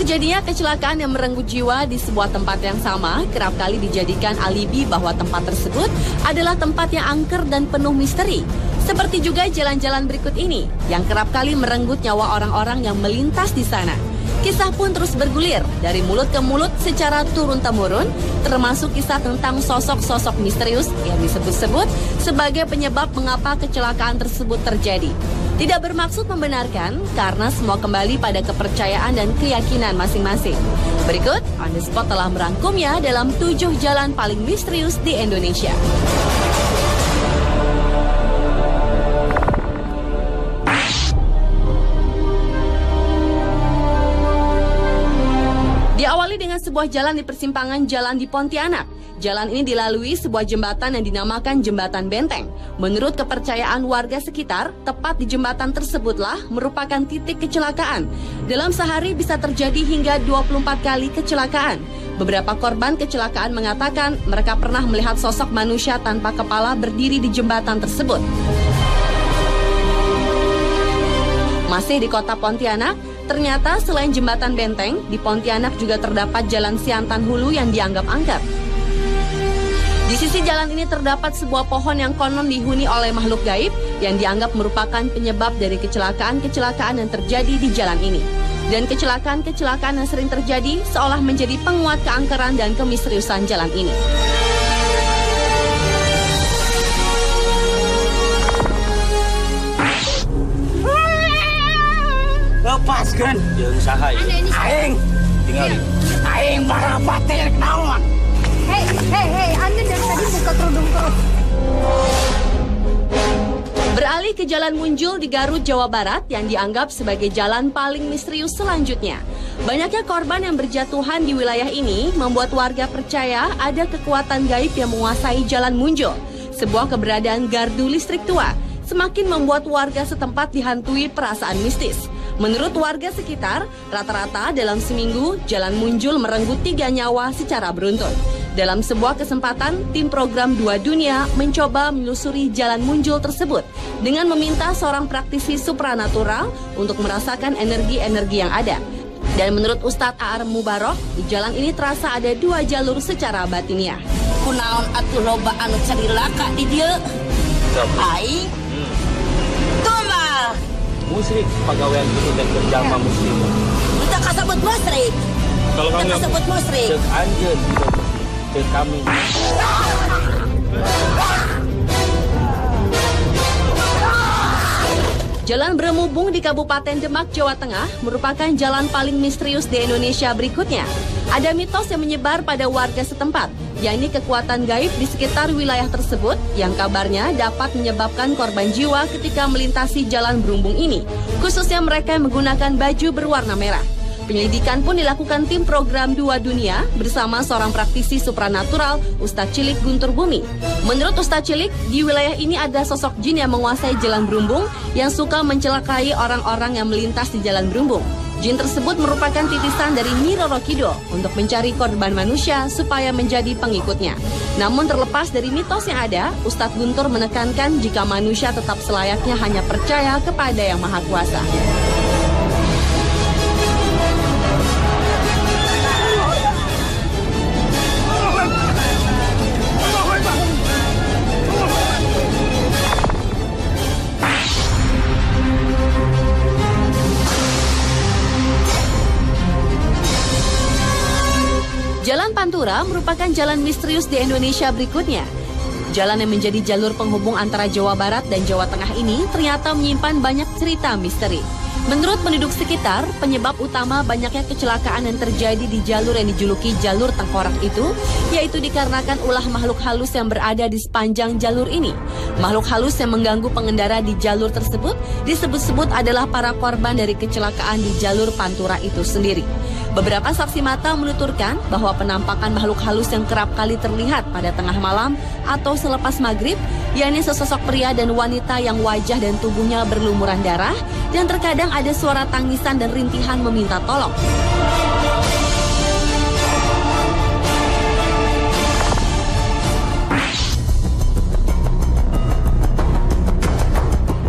Terjadinya kecelakaan yang merenggut jiwa di sebuah tempat yang sama kerap kali dijadikan alibi bahwa tempat tersebut adalah tempat yang angker dan penuh misteri. Seperti juga jalan-jalan berikut ini yang kerap kali merenggut nyawa orang-orang yang melintas di sana. Kisah pun terus bergulir dari mulut ke mulut secara turun-temurun, termasuk kisah tentang sosok-sosok misterius yang disebut-sebut sebagai penyebab mengapa kecelakaan tersebut terjadi. Tidak bermaksud membenarkan, karena semua kembali pada kepercayaan dan keyakinan masing-masing. Berikut, On The Spot telah merangkumnya dalam 7 jalan paling misterius di Indonesia. Diawali dengan sebuah jalan di persimpangan jalan di Pontianak. Jalan ini dilalui sebuah jembatan yang dinamakan Jembatan Benteng. Menurut kepercayaan warga sekitar, tepat di jembatan tersebutlah merupakan titik kecelakaan. Dalam sehari bisa terjadi hingga 24 kali kecelakaan. Beberapa korban kecelakaan mengatakan mereka pernah melihat sosok manusia tanpa kepala berdiri di jembatan tersebut. Masih di kota Pontianak, ternyata selain Jembatan Benteng, di Pontianak juga terdapat Jalan Siantan Hulu yang dianggap angker. Di sisi jalan ini terdapat sebuah pohon yang konon dihuni oleh makhluk gaib yang dianggap merupakan penyebab dari kecelakaan-kecelakaan yang terjadi di jalan ini. Dan kecelakaan-kecelakaan yang sering terjadi seolah menjadi penguat keangkeran dan kemisteriusan jalan ini. Lepaskan, jangan usaha ya. Aing, tinggal Aing para bater naon. Hei, Anda dari tadi buka kerudung terus. Beralih ke Jalan Munjul di Garut, Jawa Barat yang dianggap sebagai jalan paling misterius selanjutnya. Banyaknya korban yang berjatuhan di wilayah ini membuat warga percaya ada kekuatan gaib yang menguasai Jalan Munjul. Sebuah keberadaan gardu listrik tua semakin membuat warga setempat dihantui perasaan mistis. Menurut warga sekitar, rata-rata dalam seminggu, Jalan Munjul merenggut 3 nyawa secara beruntun. Dalam sebuah kesempatan, tim program 2 Dunia mencoba menelusuri Jalan Munjul tersebut dengan meminta seorang praktisi supranatural untuk merasakan energi-energi yang ada. Dan menurut Ustadz A.R. Mubarok, di jalan ini terasa ada 2 jalur secara batiniah. Kunaon atuh loba anu carilaka di dieu? Aing tumbal Musrik pegawaian itu dan berjama muslim. kita kasebut musrik. Kalau kamu kasebut musrik. Cek anjeun cek kami. Jalan Bremubung di Kabupaten Demak, Jawa Tengah merupakan jalan paling misterius di Indonesia berikutnya. Ada mitos yang menyebar pada warga setempat, yakni kekuatan gaib di sekitar wilayah tersebut yang kabarnya dapat menyebabkan korban jiwa ketika melintasi jalan Brumubung ini, khususnya mereka yang menggunakan baju berwarna merah. Penyelidikan pun dilakukan tim program 2 Dunia bersama seorang praktisi supranatural, Ustadz Cilik Guntur Bumi. Menurut Ustadz Cilik, di wilayah ini ada sosok jin yang menguasai jalan Brumubung yang suka mencelakai orang-orang yang melintas di jalan Brumubung. Jin tersebut merupakan titisan dari Nyi Roro Kidul untuk mencari korban manusia supaya menjadi pengikutnya. Namun terlepas dari mitos yang ada, Ustadz Guntur menekankan jika manusia tetap selayaknya hanya percaya kepada Yang Maha Kuasa. Jalan Pantura merupakan jalan misterius di Indonesia berikutnya. Jalan yang menjadi jalur penghubung antara Jawa Barat dan Jawa Tengah ini ternyata menyimpan banyak cerita misteri. Menurut penduduk sekitar, penyebab utama banyaknya kecelakaan yang terjadi di jalur yang dijuluki jalur tengkorak itu, yaitu dikarenakan ulah makhluk halus yang berada di sepanjang jalur ini. Makhluk halus yang mengganggu pengendara di jalur tersebut disebut-sebut adalah para korban dari kecelakaan di jalur Pantura itu sendiri. Beberapa saksi mata menuturkan bahwa penampakan makhluk halus yang kerap kali terlihat pada tengah malam atau selepas maghrib, yakni sesosok pria dan wanita yang wajah dan tubuhnya berlumuran darah, dan terkadang ada suara tangisan dan rintihan meminta tolong.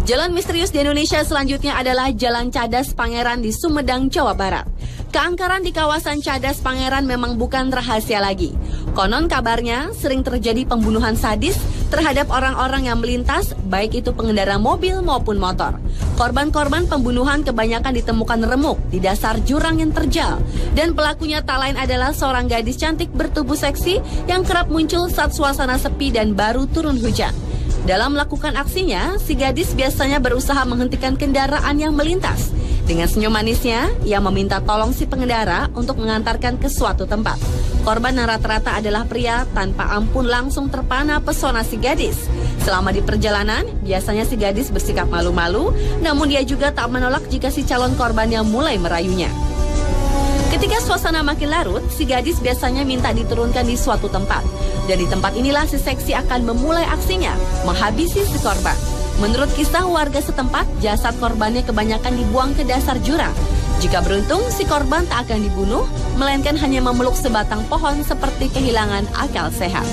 Jalan misterius di Indonesia selanjutnya adalah Jalan Cadas Pangeran di Sumedang, Jawa Barat. Keangkeran di kawasan Cadas Pangeran memang bukan rahasia lagi. Konon kabarnya sering terjadi pembunuhan sadis terhadap orang-orang yang melintas, baik itu pengendara mobil maupun motor. Korban-korban pembunuhan kebanyakan ditemukan remuk di dasar jurang yang terjal. Dan pelakunya tak lain adalah seorang gadis cantik bertubuh seksi yang kerap muncul saat suasana sepi dan baru turun hujan. Dalam melakukan aksinya, si gadis biasanya berusaha menghentikan kendaraan yang melintas. Dengan senyum manisnya, ia meminta tolong si pengendara untuk mengantarkan ke suatu tempat. Korban yang rata-rata adalah pria, tanpa ampun langsung terpana pesona si gadis. Selama di perjalanan, biasanya si gadis bersikap malu-malu, namun dia juga tak menolak jika si calon korbannya mulai merayunya. Ketika suasana makin larut, si gadis biasanya minta diturunkan di suatu tempat. Dan di tempat inilah si seksi akan memulai aksinya, menghabisi si korban. Menurut kisah warga setempat, jasad korbannya kebanyakan dibuang ke dasar jurang. Jika beruntung, si korban tak akan dibunuh, melainkan hanya memeluk sebatang pohon seperti kehilangan akal sehat.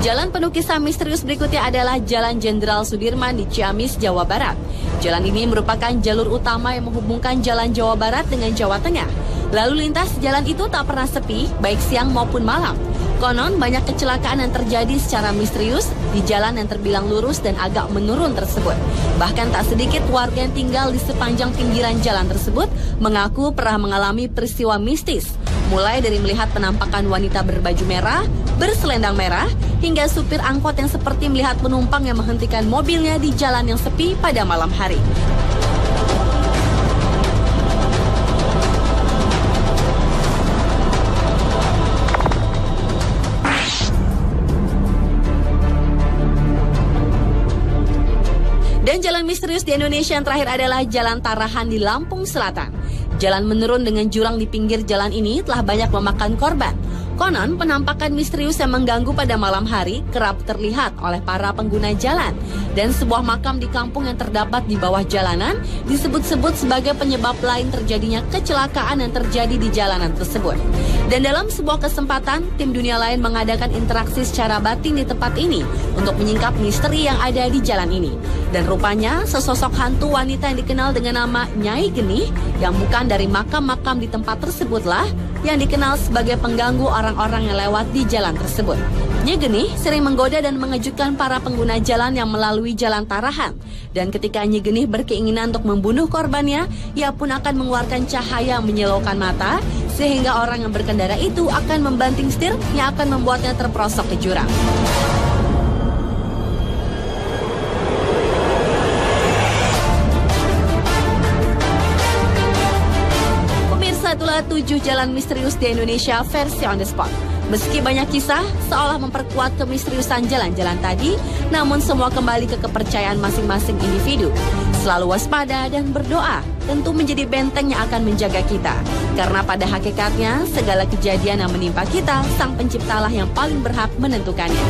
Jalan penuh kisah misterius berikutnya adalah Jalan Jenderal Sudirman di Ciamis, Jawa Barat. Jalan ini merupakan jalur utama yang menghubungkan Jalan Jawa Barat dengan Jawa Tengah. Lalu lintas jalan itu tak pernah sepi, baik siang maupun malam. Konon banyak kecelakaan yang terjadi secara misterius di jalan yang terbilang lurus dan agak menurun tersebut. Bahkan tak sedikit warga yang tinggal di sepanjang pinggiran jalan tersebut mengaku pernah mengalami peristiwa mistis. Mulai dari melihat penampakan wanita berbaju merah, berselendang merah, hingga supir angkot yang seperti melihat penumpang yang menghentikan mobilnya di jalan yang sepi pada malam hari. Dan jalan misterius di Indonesia yang terakhir adalah Jalan Tarahan di Lampung Selatan. Jalan menurun dengan jurang di pinggir jalan ini telah banyak memakan korban. Konon, penampakan misterius yang mengganggu pada malam hari kerap terlihat oleh para pengguna jalan. Dan sebuah makam di kampung yang terdapat di bawah jalanan disebut-sebut sebagai penyebab lain terjadinya kecelakaan yang terjadi di jalanan tersebut. Dan dalam sebuah kesempatan, tim dunia lain mengadakan interaksi secara batin di tempat ini untuk menyingkap misteri yang ada di jalan ini. Dan rupanya, sesosok hantu wanita yang dikenal dengan nama Nyai Genih yang bukan dari makam-makam di tempat tersebutlah yang dikenal sebagai pengganggu orang-orang yang lewat di jalan tersebut. Nyai Genih sering menggoda dan mengejutkan para pengguna jalan yang melalui Jalan Tarahan. Dan ketika Nyai Genih berkeinginan untuk membunuh korbannya, ia pun akan mengeluarkan cahaya menyilaukan mata, sehingga orang yang berkendara itu akan membanting setir yang akan membuatnya terperosok ke jurang. Itulah 7 jalan misterius di Indonesia versi on the spot. Meski banyak kisah seolah memperkuat kemisteriusan jalan-jalan tadi, namun semua kembali ke kepercayaan masing-masing individu. Selalu waspada dan berdoa tentu menjadi benteng yang akan menjaga kita. Karena pada hakikatnya segala kejadian yang menimpa kita, Sang Penciptalah yang paling berhak menentukannya.